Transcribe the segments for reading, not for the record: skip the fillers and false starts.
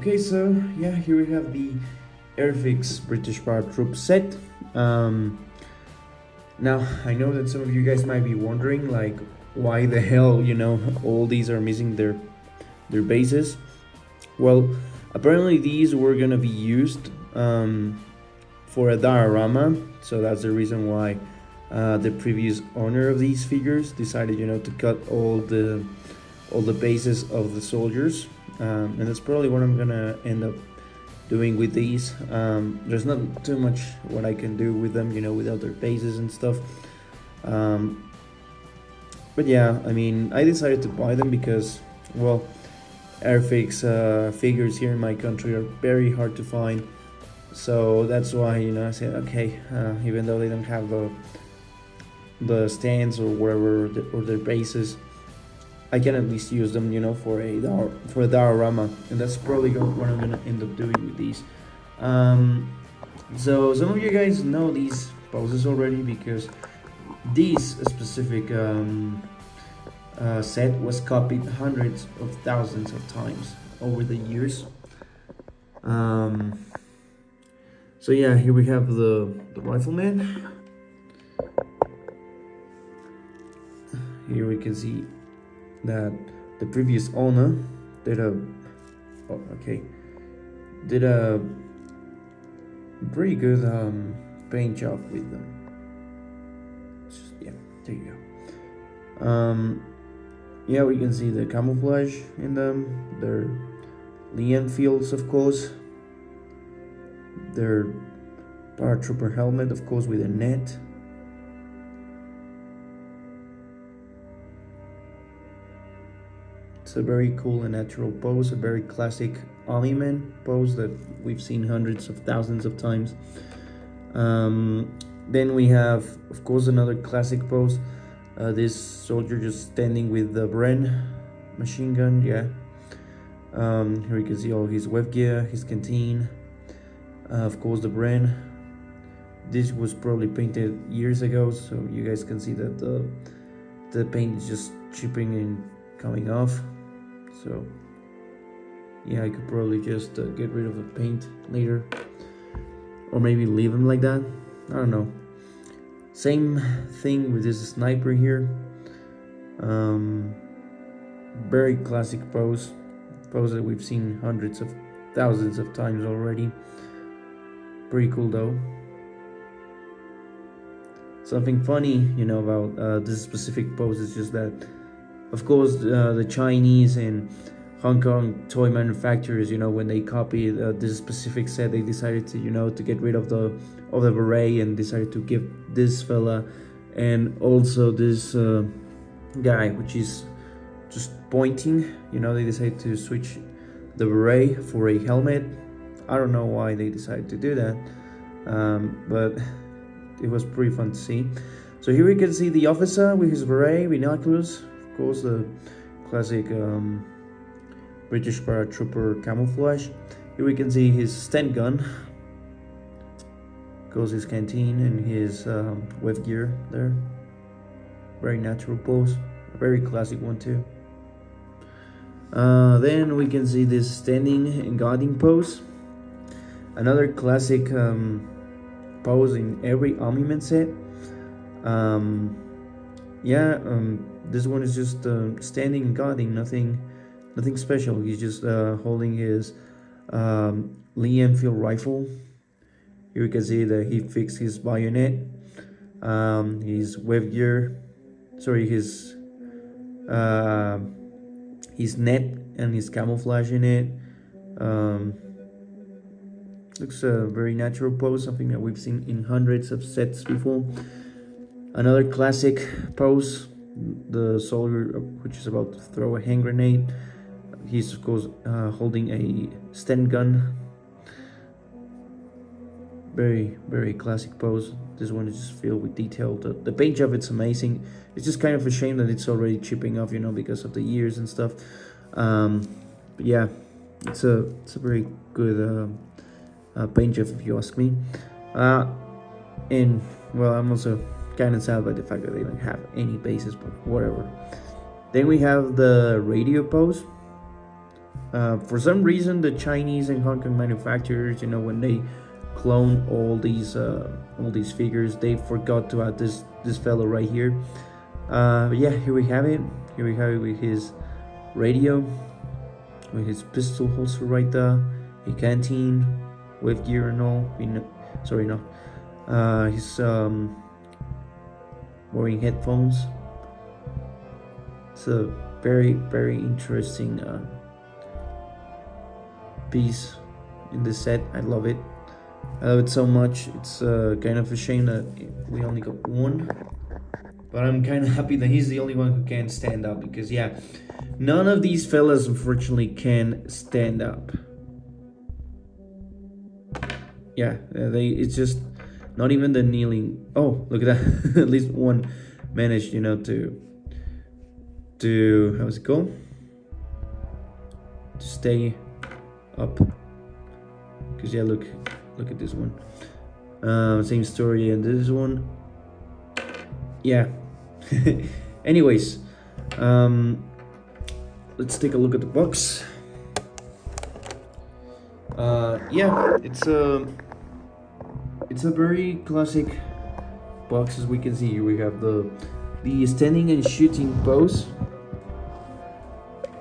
Okay, so yeah, here we have the Airfix British Paratroops set. Now, I know that some of you guys might be wondering, like, why the hell, all these are missing their bases. Well, apparently these were gonna be used for a diorama, so that's the reason why the previous owner of these figures decided, to cut all the bases of the soldiers. And that's probably what I'm gonna end up doing with these. There's not too much what I can do with them, without their bases and stuff. But yeah, I mean, I decided to buy them because, well, Airfix figures here in my country are very hard to find. So that's why, I said, okay, even though they don't have the stands or whatever, or their bases, I can at least use them, for a diorama, and that's probably what I'm gonna end up doing with these. So some of you guys know these poses already because these specific set was copied hundreds of thousands of times over the years. So yeah, here we have the rifleman. Here we can see that the previous owner did a pretty good paint job with them. Yeah, there you go. Yeah, we can see the camouflage in them, their Lian fields, of course, their paratrooper helmet, of course, with a net. It's a very cool and natural pose, a very classic army man pose that we've seen hundreds of thousands of times. Then we have, of course, another classic pose. This soldier just standing with the Bren machine gun, yeah. Here you can see all his web gear, his canteen, of course the Bren. This was probably painted years ago, so you guys can see that the paint is just chipping and coming off. So yeah, I could probably just get rid of the paint later, or maybe leave them like that. I don't know. Same thing with this sniper here. Very classic pose that we've seen hundreds of thousands of times already. Pretty cool though. Something funny, about this specific pose is just that, of course, the Chinese and Hong Kong toy manufacturers, when they copied this specific set, they decided to, to get rid of the beret and decided to give this fella and also this guy, which is just pointing. They decided to switch the beret for a helmet. I don't know why they decided to do that, but it was pretty fun to see. So here we can see the officer with his beret, binoculars, of course the classic British paratrooper camouflage. Here we can see his stand gun, goes his canteen and his web gear there. Very natural pose, a very classic one too. Then we can see this standing and guarding pose, another classic pose in every armament set. This one is just standing and guarding, nothing special. He's just holding his Lee Enfield rifle. Here you can see that he fixed his bayonet, his web gear, his net and his camouflage in it. Looks a very natural pose, something that we've seen in hundreds of sets before. Another classic pose, the soldier which is about to throw a hand grenade. He's, of course, holding a stand gun. Very, very classic pose. This one is just filled with detail. The paint job, it's amazing. It's just kind of a shame that it's already chipping off, because of the years and stuff. But yeah, it's a very good paint job, if you ask me. And well, I'm also kind of sad by the fact that they don't have any bases, but whatever. Then we have the radio pose. For some reason, the Chinese and Hong Kong manufacturers, you know, when they clone all these figures, they forgot to add this fellow right here. But yeah, here we have it. Here we have it with his radio, with his pistol holster right there, a canteen with gear and all. Sorry, no. He's wearing headphones. It's a very, very interesting piece in this set. I love it. I love it so much. It's kind of a shame that we only got one, but I'm kind of happy that he's the only one who can stand up, because yeah, none of these fellas unfortunately can stand up. Yeah, it's just not even the kneeling. Oh, look at that. At least one managed, you know, to how's it called, to stay up. Because yeah, look at this one. Same story and this one. Yeah. Anyways, let's take a look at the box. Yeah, it's a very classic box. As we can see here, we have the standing and shooting pose.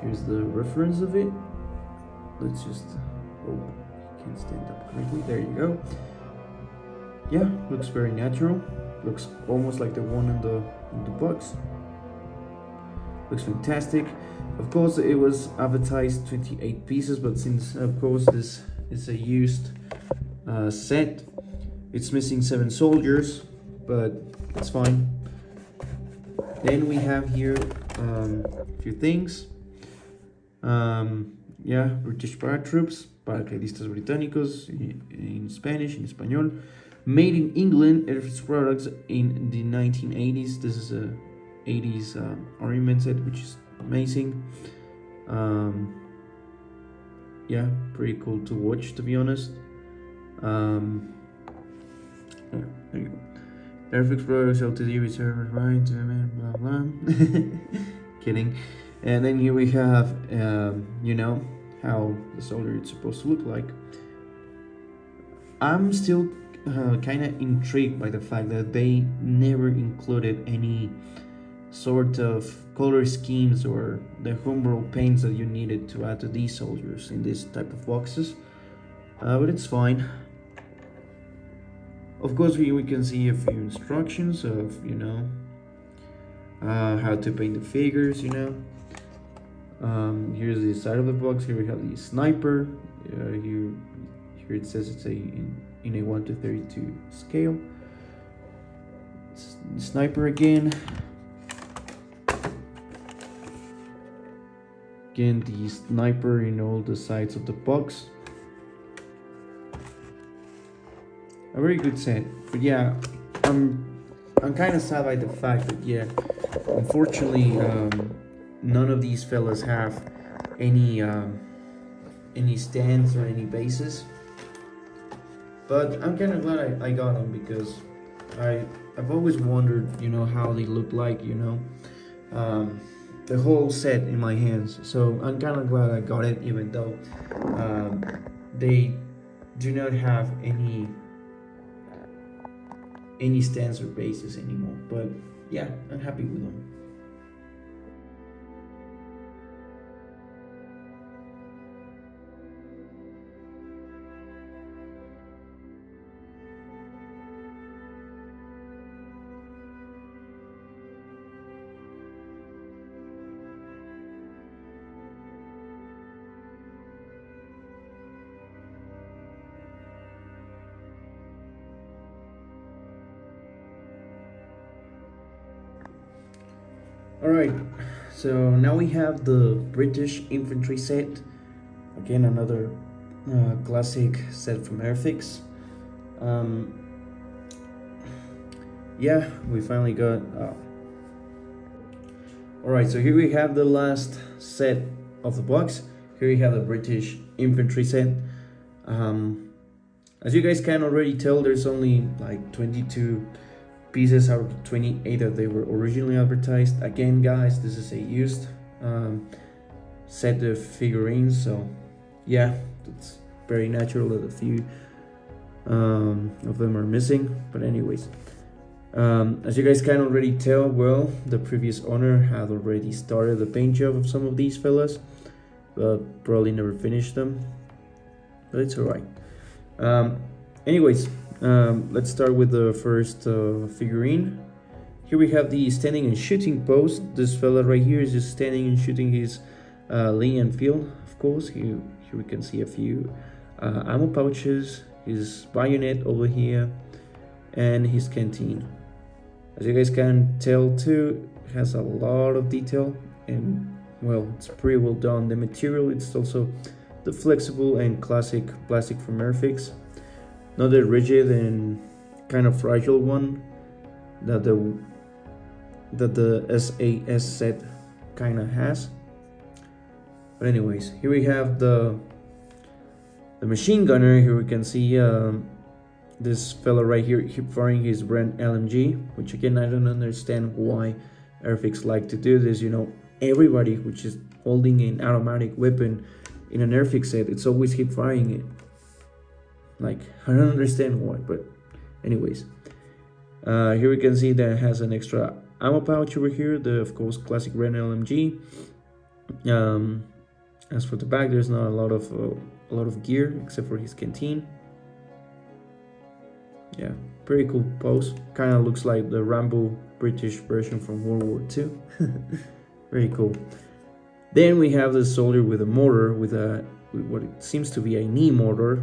Here's the reference of it. Let's just hope he can stand up correctly. There you go. Yeah, looks very natural. Looks almost like the one in the box. Looks fantastic. Of course, it was advertised 28 pieces, but since of course this is a used set, it's missing 7 soldiers, but it's fine. Then we have here a few things. Yeah, British Paratroops, Paracaidistas Británicos, in Spanish, in Español. Made in England, Airfix products in the 1980s. This is a 80s armament set, which is amazing. Yeah, pretty cool to watch, to be honest. Yeah, there you go. Airfix products, LTD reserve right, blah blah. Kidding. And then here we have, you know, how the soldier is supposed to look like. I'm still kind of intrigued by the fact that they never included any sort of color schemes or the homebrew paints that you needed to add to these soldiers in this type of boxes. But it's fine. Of course, we can see a few instructions of, you know, how to paint the figures, you know. Here's the side of the box. Here we have the sniper. Here it says it's in a 1:32 scale. It's the sniper again. Again, the sniper in all the sides of the box. A very good set, but yeah, I'm kind of sad by the fact that yeah, unfortunately, none of these fellas have any stands or any bases. But I'm kind of glad I got them, because I've always wondered, you know, how they look like, you know, the whole set in my hands. So I'm kind of glad I got it, even though they do not have any stands or bases anymore. But yeah, I'm happy with them. Alright, so now we have the British infantry set. Again, another classic set from Airfix. Yeah, we finally got... Alright, so here we have the last set of the box. Here we have the British infantry set. As you guys can already tell, there's only like 22 pieces out of 28 that they were originally advertised. Again, guys, this is a used set the figurines. So yeah, it's very natural that a few of them are missing. But anyways, as you guys can already tell, well, the previous owner had already started the paint job of some of these fellas, but probably never finished them. But it's alright. Anyways, let's start with the first figurine. Here we have the standing and shooting pose. This fella right here is just standing and shooting his Lee Enfield, of course. Here we can see a few ammo pouches, his bayonet over here, and his canteen. As you guys can tell too, it has a lot of detail, and well, it's pretty well done. The material, it's also the flexible and classic plastic from Airfix, not the rigid and kind of fragile one that the SAS set kind of has. But anyways, here we have the machine gunner. Here we can see this fella right here keep firing his brand LMG, which again, I don't understand why Airfix like to do this. You know, everybody which is holding an automatic weapon in an Airfix set, it's always keep firing it. Like, I don't understand why, but anyways, here we can see that it has an extra ammo pouch over here, the of course classic red LMG. As for the back, there's not a lot of gear except for his canteen. Yeah, pretty cool pose. Kind of looks like the Rambo British version from World War II. Very cool. Then we have the soldier with a mortar, with what it seems to be a knee mortar.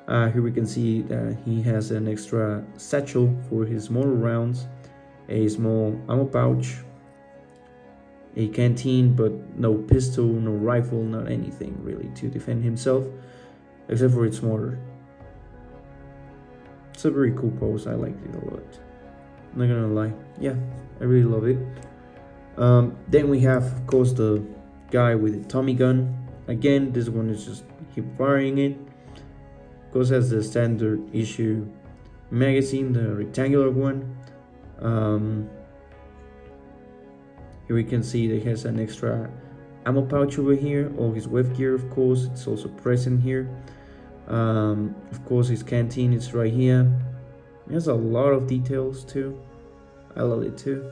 Here we can see that he has an extra satchel for his mortar rounds, a small ammo pouch, a canteen, but no pistol, no rifle, not anything really to defend himself, except for its mortar. It's a very cool pose. I liked it a lot. I'm not gonna lie. Yeah, I really love it. Then we have, of course, the guy with the Tommy gun. Again, this one is just keep firing it. Of course, has the standard issue magazine, the rectangular one. Here we can see that he has an extra ammo pouch over here. All his web gear, of course, it's also present here. Of course, his canteen is right here. It has a lot of details too. I love it too.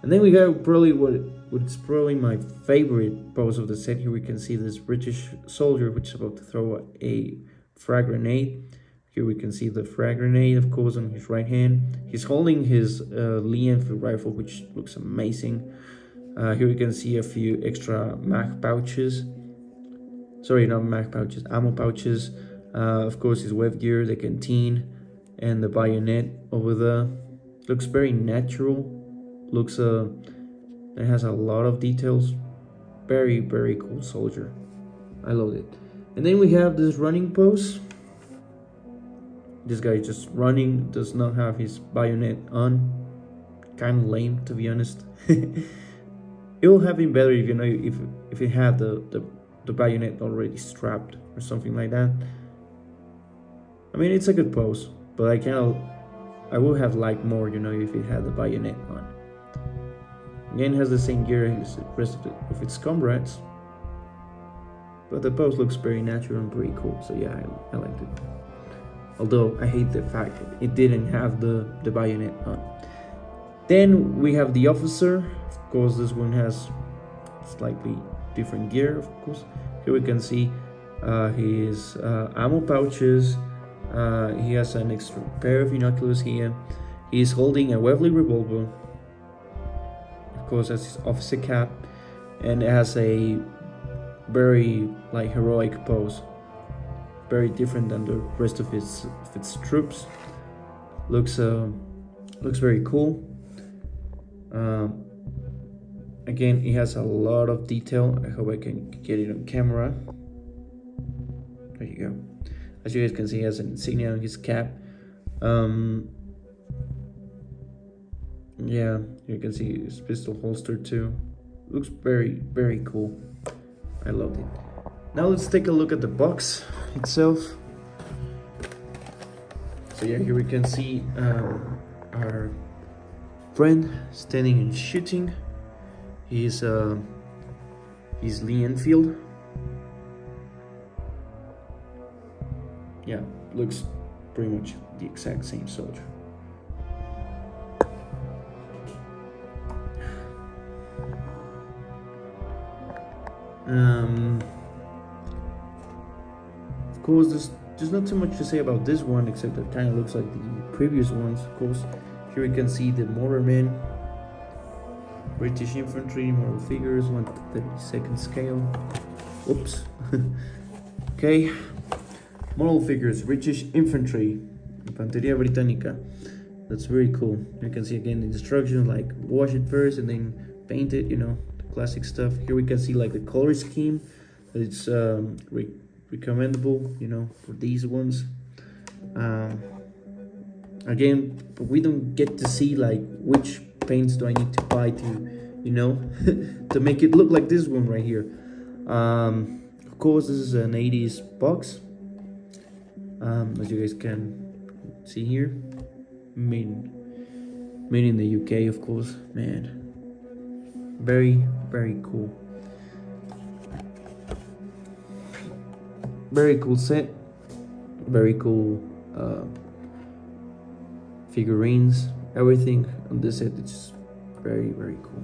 And then we got probably what's probably my favorite pose of the set. Here we can see this British soldier which is about to throw a frag grenade. Here we can see the frag grenade, of course, on his right hand. He's holding his Lee Enfield rifle, which looks amazing. Here we can see a few extra mag pouches. Sorry, not mag pouches, ammo pouches. Of course, his web gear, the canteen, and the bayonet over there. Looks very natural. Looks it has a lot of details. Very, very cool soldier. I love it. And then we have this running pose. This guy just running, does not have his bayonet on. Kind of lame, to be honest. It would have been better if, you know, if it had the bayonet already strapped or something like that. I mean, it's a good pose, but I would have liked more, you know, if it had the bayonet on. Again, has the same gear as the rest of its comrades, but the pose looks very natural and pretty cool. So yeah, I liked it. Although I hate the fact that it didn't have the bayonet on. Then we have the officer. Of course, this one has slightly different gear, of course. Here we can see his ammo pouches. He has an extra pair of binoculars here. He's holding a Webley revolver. Of course, has his officer cap, and it has a very like heroic pose. Very different than the rest of its troops. Looks very cool. Again, it has a lot of detail. I hope I can get it on camera. There you go. As you guys can see, he has an insignia on his cap. Yeah, you can see his pistol holster too. Looks very, very cool. I loved it. Now let's take a look at the box itself. So yeah, here we can see our friend standing and shooting. He's He's Lee Enfield. Yeah, looks pretty much the exact same soldier. Of course, there's not too much to say about this one, except that it kind of looks like the previous ones. Of course, here we can see the Motormen, British infantry, model figures, 1/32 scale. Oops. Okay, model figures, British infantry, Infantería Británica. That's very cool. You can see again the instructions, like wash it first and then paint it, you know, the classic stuff. Here we can see like the color scheme. It's recommendable, you know, for these ones. Again, we don't get to see like which paints do I need to buy to, you know, to make it look like this one right here. Of course, this is an 80s box, as you guys can see here. Made in the UK, of course. Man, very cool. Very cool set. Very cool figurines. Everything on this set is very cool.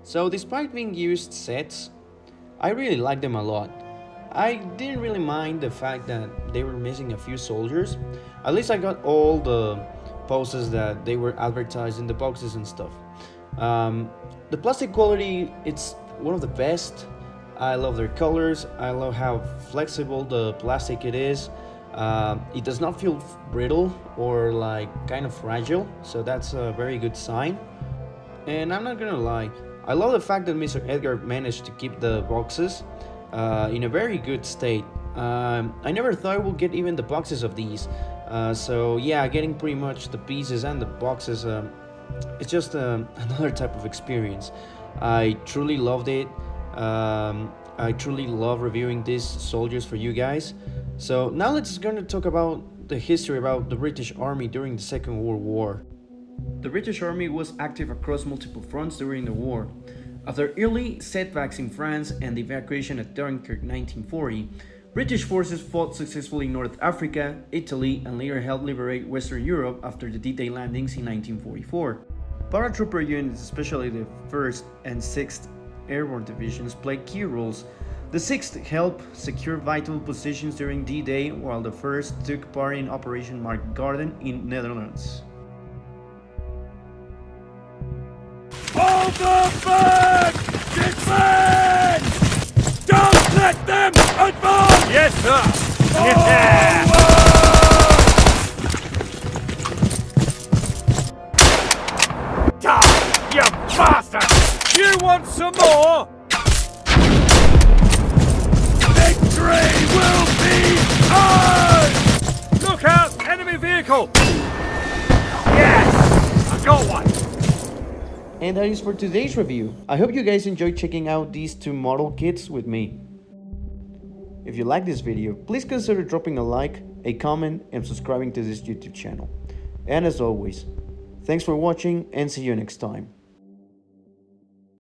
So despite being used sets, I really like them a lot. I didn't really mind the fact that they were missing a few soldiers. At least I got all the poses that they were advertised in the boxes and stuff. The plastic quality, it's one of the best. I love their colors. I love how flexible the plastic it is. It does not feel brittle or like kind of fragile, so that's a very good sign. And I'm not gonna lie, I love the fact that Mr. Edgar managed to keep the boxes in a very good state. I never thought I would get even the boxes of these. So yeah, getting pretty much the pieces and the boxes, it's just another type of experience. I truly loved it. I truly love reviewing these soldiers for you guys. So now let's gonna talk about the history about the British Army during the Second World War. The British Army was active across multiple fronts during the war. After early setbacks in France and the evacuation of Dunkirk 1940, British forces fought successfully in North Africa, Italy, and later helped liberate Western Europe after the D-Day landings in 1944. Paratrooper units, especially the 1st and 6th Airborne Divisions, played key roles. The 6th helped secure vital positions during D-Day, while the 1st took part in Operation Market Garden in Netherlands. Hold the back! Defend! Don't let them advance! Yes, sir! Yeah. Die, you bastard! You want some more? Victory will be ours! Look out! Enemy vehicle! Yes! I got one! And that is for today's review. I hope you guys enjoyed checking out these two model kits with me. If you like this video, please consider dropping a like, a comment, and subscribing to this YouTube channel. And as always, thanks for watching and see you next time.